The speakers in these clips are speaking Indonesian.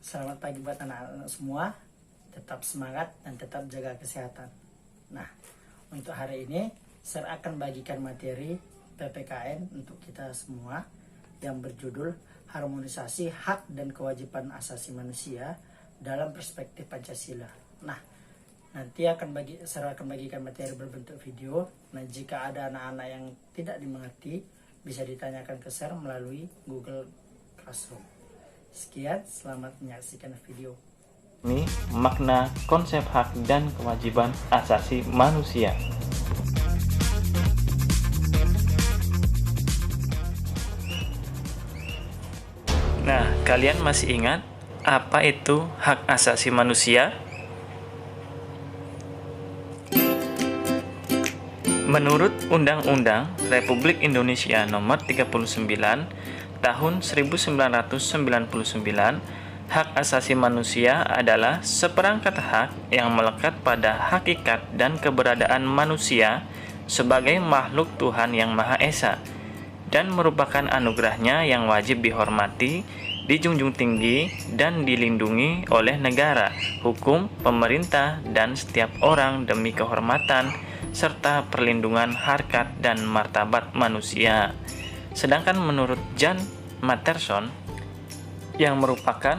Selamat pagi buat anak-anak semua. Tetap semangat dan tetap jaga kesehatan. Nah, untuk hari ini saya akan bagikan materi PPKN untuk kita semua yang berjudul Harmonisasi Hak dan Kewajiban Asasi Manusia dalam Perspektif Pancasila. Nah, nanti saya akan bagikan materi berbentuk video. Nah, jika ada anak-anak yang tidak dimengerti, bisa ditanyakan ke saya melalui Google Classroom. Sekian, selamat menyaksikan video. Ini makna konsep hak dan kewajiban asasi manusia. Nah, kalian masih ingat apa itu hak asasi manusia? Menurut Undang-Undang Republik Indonesia Nomor 39 Tahun 1999, hak asasi manusia adalah seperangkat hak yang melekat pada hakikat dan keberadaan manusia sebagai makhluk Tuhan yang Maha Esa dan merupakan anugerahnya yang wajib dihormati, dijunjung tinggi, dan dilindungi oleh negara, hukum, pemerintah, dan setiap orang demi kehormatan serta perlindungan harkat dan martabat manusia. Sedangkan menurut Jan Matterson, yang merupakan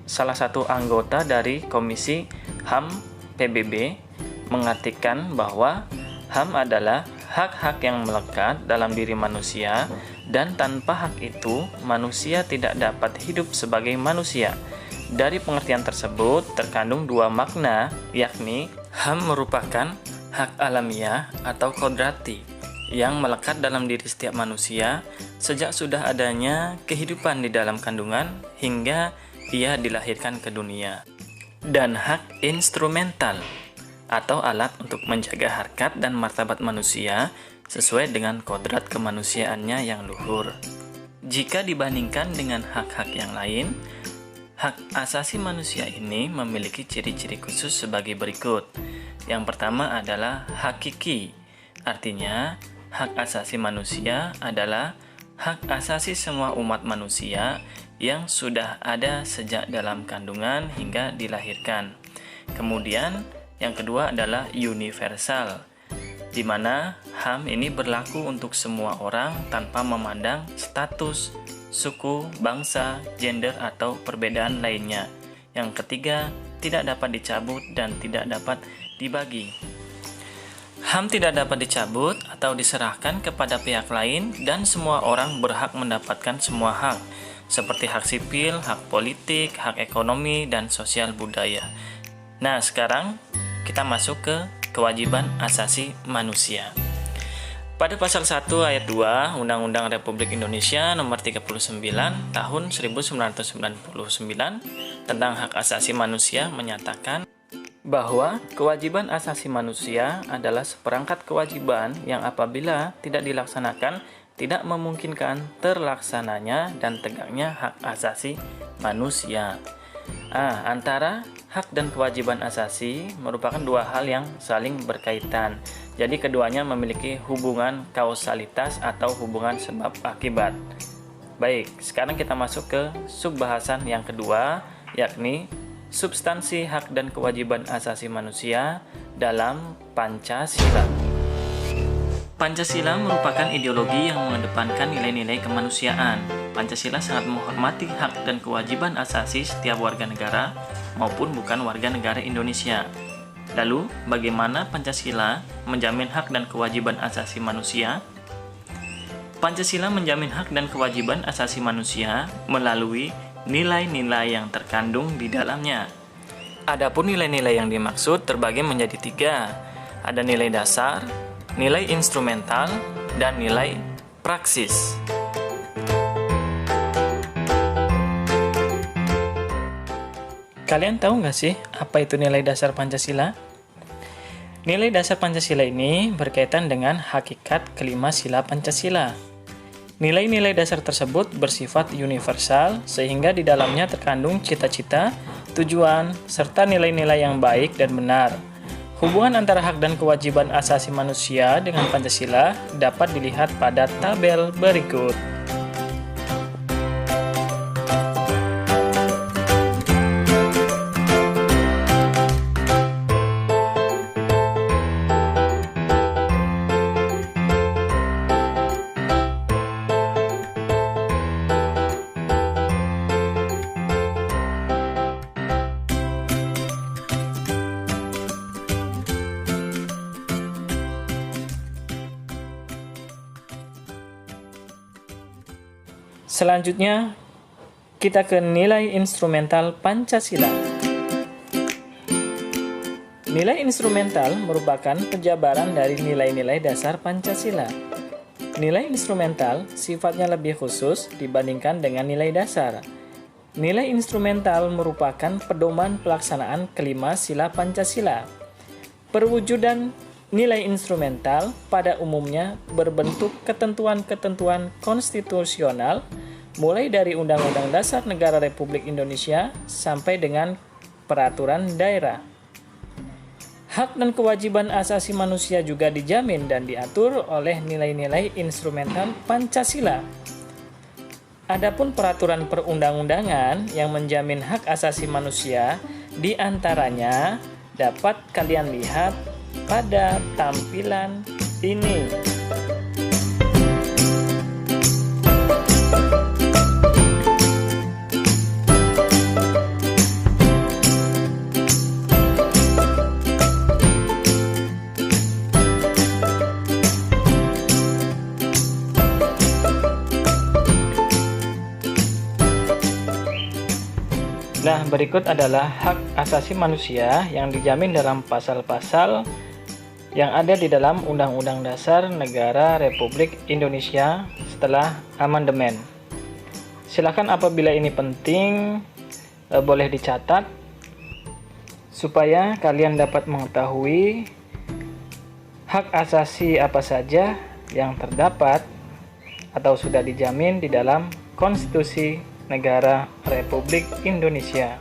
salah satu anggota dari Komisi HAM PBB, mengartikan bahwa HAM adalah hak-hak yang melekat dalam diri manusia, dan tanpa hak itu, manusia tidak dapat hidup sebagai manusia. Dari pengertian tersebut terkandung dua makna, yakni HAM merupakan hak alamiah atau kodrati yang melekat dalam diri setiap manusia sejak sudah adanya kehidupan di dalam kandungan hingga ia dilahirkan ke dunia. Dan hak instrumental atau alat untuk menjaga harkat dan martabat manusia sesuai dengan kodrat kemanusiaannya yang luhur. Jika dibandingkan dengan hak-hak yang lain, hak asasi manusia ini memiliki ciri-ciri khusus sebagai berikut. Yang pertama adalah hakiki, artinya hak asasi manusia adalah hak asasi semua umat manusia yang sudah ada sejak dalam kandungan hingga dilahirkan. Kemudian, yang kedua adalah universal, di mana HAM ini berlaku untuk semua orang tanpa memandang status, suku, bangsa, gender, atau perbedaan lainnya. Yang ketiga, tidak dapat dicabut dan tidak dapat dibagi. HAM tidak dapat dicabut atau diserahkan kepada pihak lain dan semua orang berhak mendapatkan semua hak, seperti hak sipil, hak politik, hak ekonomi, dan sosial budaya. Nah, sekarang kita masuk ke kewajiban asasi manusia. Pada pasal 1 ayat 2 Undang-Undang Republik Indonesia Nomor 39 Tahun 1999 tentang hak asasi manusia menyatakan bahwa kewajiban asasi manusia adalah seperangkat kewajiban yang apabila tidak dilaksanakan tidak memungkinkan terlaksananya dan tegaknya hak asasi manusia. Antara hak dan kewajiban asasi merupakan dua hal yang saling berkaitan. Jadi keduanya memiliki hubungan kausalitas atau hubungan sebab akibat. Baik, sekarang kita masuk ke subbahasan yang kedua, yakni substansi hak dan kewajiban asasi manusia dalam Pancasila. Pancasila merupakan ideologi yang mengedepankan nilai-nilai kemanusiaan. Pancasila sangat menghormati hak dan kewajiban asasi setiap warga negara maupun bukan warga negara Indonesia. Lalu, bagaimana Pancasila menjamin hak dan kewajiban asasi manusia? Pancasila menjamin hak dan kewajiban asasi manusia melalui nilai-nilai yang terkandung di dalamnya. Adapun nilai-nilai yang dimaksud terbagi menjadi tiga. Ada nilai dasar, nilai instrumental, dan nilai praksis. Kalian tahu nggak sih apa itu nilai dasar Pancasila? Nilai dasar Pancasila ini berkaitan dengan hakikat kelima sila Pancasila. Nilai-nilai dasar tersebut bersifat universal sehingga di dalamnya terkandung cita-cita, tujuan, serta nilai-nilai yang baik dan benar. Hubungan antara hak dan kewajiban asasi manusia dengan Pancasila dapat dilihat pada tabel berikut. Selanjutnya, kita ke nilai instrumental Pancasila. Nilai instrumental merupakan penjabaran dari nilai-nilai dasar Pancasila. Nilai instrumental sifatnya lebih khusus dibandingkan dengan nilai dasar. Nilai instrumental merupakan pedoman pelaksanaan kelima sila Pancasila. Perwujudan nilai instrumental pada umumnya berbentuk ketentuan-ketentuan konstitusional, mulai dari Undang-Undang Dasar Negara Republik Indonesia sampai dengan peraturan daerah. Hak dan kewajiban asasi manusia juga dijamin dan diatur oleh nilai-nilai instrumental Pancasila. Adapun peraturan perundang-undangan yang menjamin hak asasi manusia, di antaranya dapat kalian lihat pada tampilan ini. Nah, berikut adalah hak asasi manusia yang dijamin dalam pasal-pasal yang ada di dalam Undang-Undang Dasar Negara Republik Indonesia setelah amandemen. Silakan apabila ini penting, boleh dicatat supaya kalian dapat mengetahui hak asasi apa saja yang terdapat atau sudah dijamin di dalam Konstitusi Negara Republik Indonesia.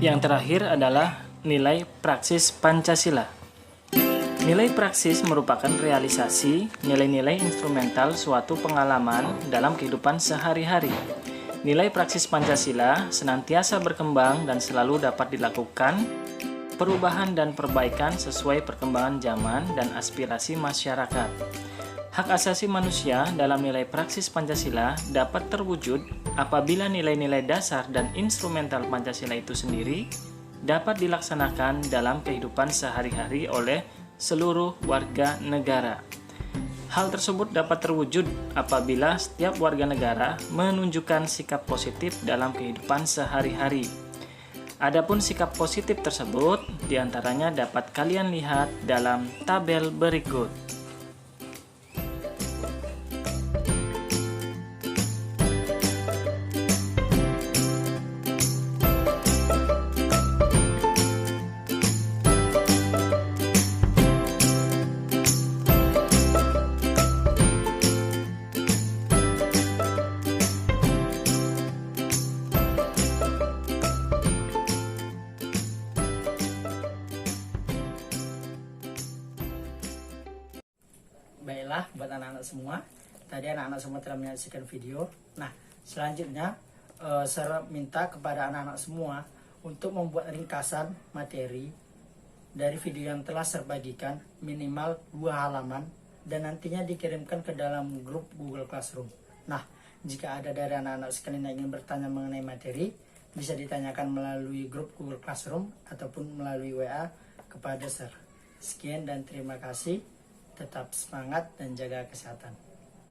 Yang terakhir adalah nilai praksis Pancasila. Nilai praksis merupakan realisasi nilai-nilai instrumental suatu pengalaman dalam kehidupan sehari-hari. Nilai praksis Pancasila senantiasa berkembang dan selalu dapat dilakukan perubahan dan perbaikan sesuai perkembangan zaman dan aspirasi masyarakat. Hak asasi manusia dalam nilai praksis Pancasila dapat terwujud apabila nilai-nilai dasar dan instrumental Pancasila itu sendiri dapat dilaksanakan dalam kehidupan sehari-hari oleh seluruh warga negara. Hal tersebut dapat terwujud apabila setiap warga negara menunjukkan sikap positif dalam kehidupan sehari-hari. Adapun sikap positif tersebut diantaranya dapat kalian lihat dalam tabel berikut. Baiklah, buat anak-anak semua, tadi anak-anak semua telah menyaksikan video. Nah, selanjutnya saya minta kepada anak-anak semua untuk membuat ringkasan materi dari video yang telah saya bagikan, minimal 2 halaman, dan nantinya dikirimkan ke dalam grup Google Classroom. Nah, jika ada dari anak-anak sekalian yang ingin bertanya mengenai materi, bisa ditanyakan melalui grup Google Classroom ataupun melalui WA kepada Sir. Sekian dan terima kasih. Tetap semangat dan jaga kesehatan.